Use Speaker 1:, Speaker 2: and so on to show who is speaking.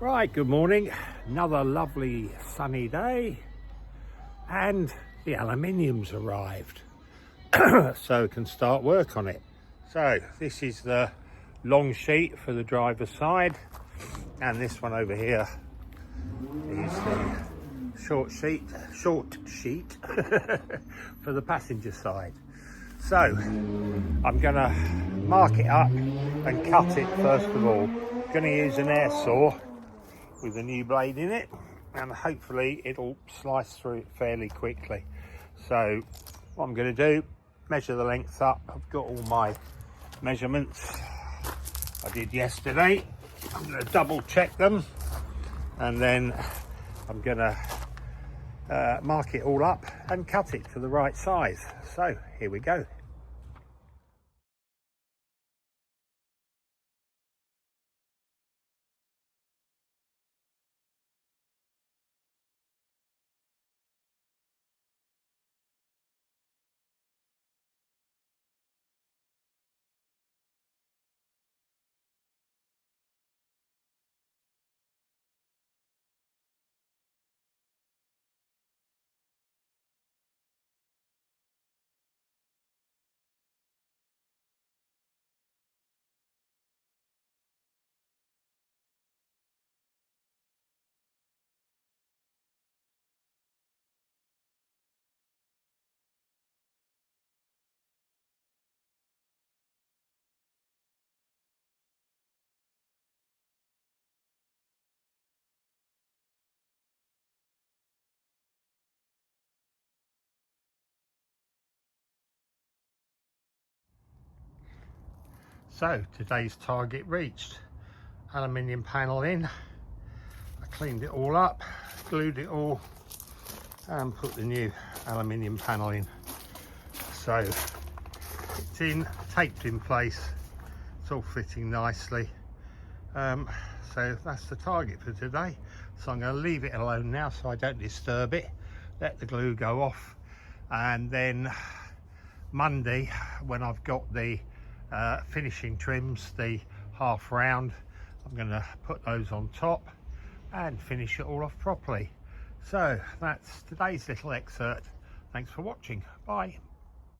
Speaker 1: Right, good morning. Another lovely sunny day and the aluminium's arrived so can start work on it. So this is the long sheet for the driver's side and this one over here is the short sheet for the passenger side. So I'm gonna mark it up and cut it first of all. Gonna use an air saw with a new blade in it and hopefully it'll slice through it fairly quickly. So what I'm going to do, measure the length up. I've got all my measurements I did yesterday. I'm going to double check them and then I'm going to mark it all up and cut it to the right size. So here we go. So today's target reached. Aluminium panel in. I cleaned it all up, glued it all and put the new aluminium panel in. So it's in, taped in place, it's all fitting nicely. So that's the target for today. So I'm going to leave it alone now so I don't disturb it, let the glue go off, and then Monday when I've got the finishing trims, the half round, I'm going to put those on top and finish it all off properly. So that's today's little excerpt. Thanks for watching. Bye.